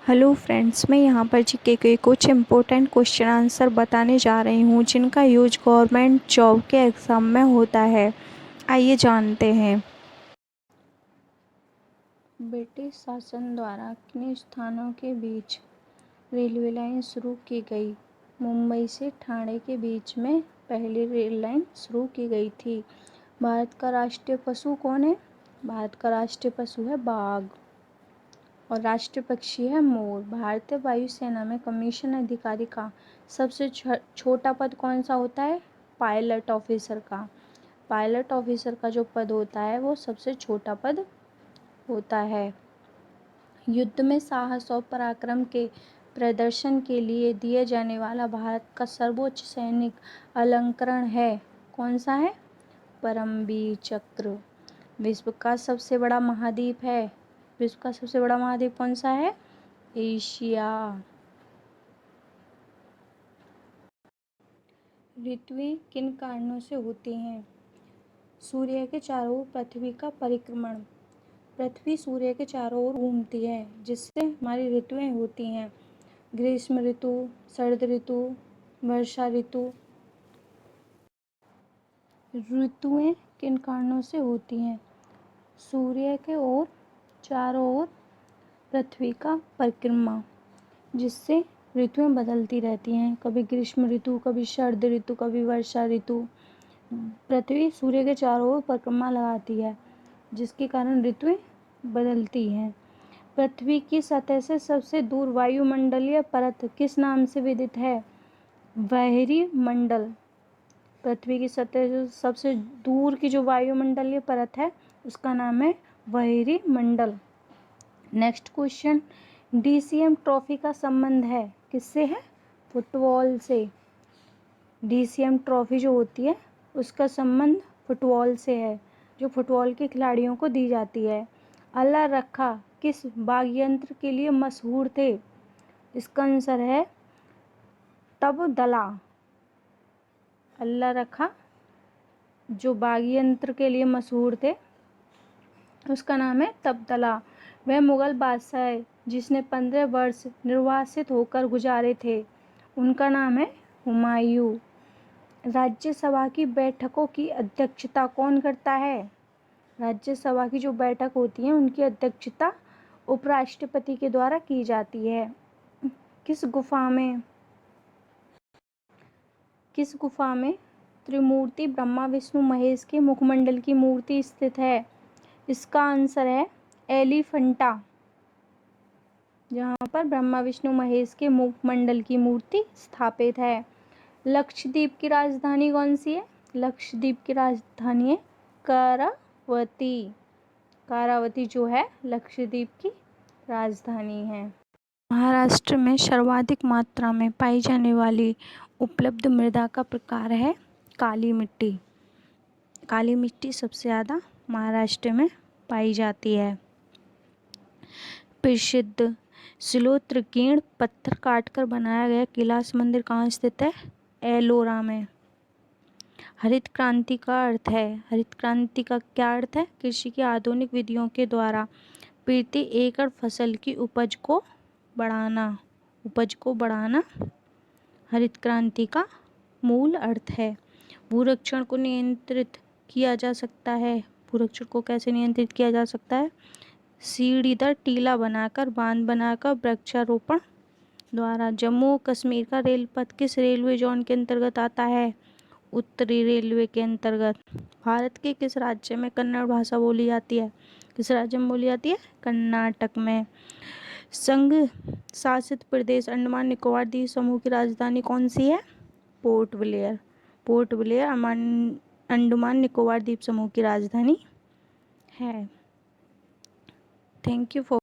Hello friends, मैं यहाँ पर जीके के कुछ इम्पोर्टेंट क्वेश्चन आंसर बताने जा रही हूँ जिनका यूज गवर्नमेंट जॉब के एग्ज़ाम में होता है। आइए जानते हैं। ब्रिटिश शासन द्वारा किन स्थानों के बीच रेलवे लाइन शुरू की गई? मुंबई से ठाणे के बीच में पहली रेल लाइन शुरू की गई थी। भारत का राष्ट्रीय पशु कौन है? भारत का राष्ट्रीय पशु है बाघ और राष्ट्रीय पक्षी है मोर। भारतीय वायुसेना में कमीशन अधिकारी का सबसे छोटा पद कौन सा होता है? पायलट ऑफिसर का। पायलट ऑफिसर का जो पद होता है वो सबसे छोटा पद होता है। युद्ध में साहस और पराक्रम के प्रदर्शन के लिए दिए जाने वाला भारत का सर्वोच्च सैनिक अलंकरण है, कौन सा है? परमवीर चक्र। विश्व का सबसे बड़ा महाद्वीप है। विश्व का सबसे बड़ा महाद्वीप कौन सा है? एशिया। ऋतुएं किन कारणों से होती हैं? सूर्य के चारों ओर पृथ्वी का परिक्रमण। पृथ्वी सूर्य के चारों ओर घूमती है जिससे हमारी ऋतुएं होती हैं। ग्रीष्म ऋतु, शरद ऋतु, वर्षा ऋतु। ऋतुएं किन कारणों से होती हैं? सूर्य के ओर चारों ओर पृथ्वी का परिक्रमा, जिससे ऋतुएं बदलती रहती हैं। कभी ग्रीष्म ऋतु, कभी शरद ऋतु, कभी वर्षा ऋतु। पृथ्वी सूर्य के चारों ओर परिक्रमा लगाती है जिसके कारण ऋतुएं बदलती हैं। पृथ्वी की सतह से सबसे दूर वायुमंडलीय परत किस नाम से विदित है? बहिरी मंडल। पृथ्वी की सतह से सबसे दूर की जो वायुमंडलीय परत है उसका नाम है बहिरी मंडल। नेक्स्ट क्वेश्चन, डीसीएम ट्रॉफी का संबंध है किससे है? फुटबॉल से। डीसीएम ट्रॉफी जो होती है उसका संबंध फुटबॉल से है, जो फुटबॉल के खिलाड़ियों को दी जाती है। अल्लाह रखा किस वाद्ययंत्र के लिए मशहूर थे? इसका आंसर है तबदला। अल्लाह रखा जो वाद्ययंत्र के लिए मशहूर थे उसका नाम है तबदला। वह मुगल बादशाह है जिसने 15 वर्ष निर्वासित होकर गुजारे थे, उनका नाम है हुमायूं। राज्यसभा की बैठकों की अध्यक्षता कौन करता है? राज्यसभा की जो बैठक होती है उनकी अध्यक्षता उपराष्ट्रपति के द्वारा की जाती है। किस गुफा में त्रिमूर्ति ब्रह्मा विष्णु महेश के मुखमंडल की मूर्ति स्थित है? इसका आंसर है एलिफेंटा, जहाँ पर ब्रह्मा विष्णु महेश के मुखमंडल की मूर्ति स्थापित है। लक्षद्वीप की राजधानी कौन सी है? लक्षद्वीप की राजधानी है कारावती। कारावती जो है लक्षद्वीप की राजधानी है। महाराष्ट्र में सर्वाधिक मात्रा में पाई जाने वाली उपलब्ध मृदा का प्रकार है काली मिट्टी। काली मिट्टी सबसे ज़्यादा महाराष्ट्र में पाई जाती है। प्रसिद्ध शिलाोत्कीर्ण पत्थर काटकर बनाया गया कैलाश मंदिर कहाँ स्थित है? एलोरा में। हरित क्रांति का अर्थ है, हरित क्रांति का क्या अर्थ है? कृषि की आधुनिक विधियों के द्वारा प्रति एकड़ फसल की उपज को बढ़ाना हरित क्रांति का मूल अर्थ है। भूरक्षण को नियंत्रित किया जा सकता है। भूरक्षण को कैसे नियंत्रित किया जा सकता है? सीढ़ीदार टीला बनाकर, बांध बनाकर, वृक्षारोपण द्वारा। जम्मू कश्मीर का रेल पथ किस रेलवे जोन के अंतर्गत आता है? उत्तरी रेलवे के अंतर्गत। भारत के किस राज्य में कन्नड़ भाषा बोली जाती है? किस राज्य में बोली जाती है? कर्नाटक में। संघ शासित प्रदेश अंडमान निकोबार द्वीप समूह की राजधानी कौन सी है? Port Blair. Port Blair Andaman Nicobar द्वीप समूह की राजधानी है। Thank you for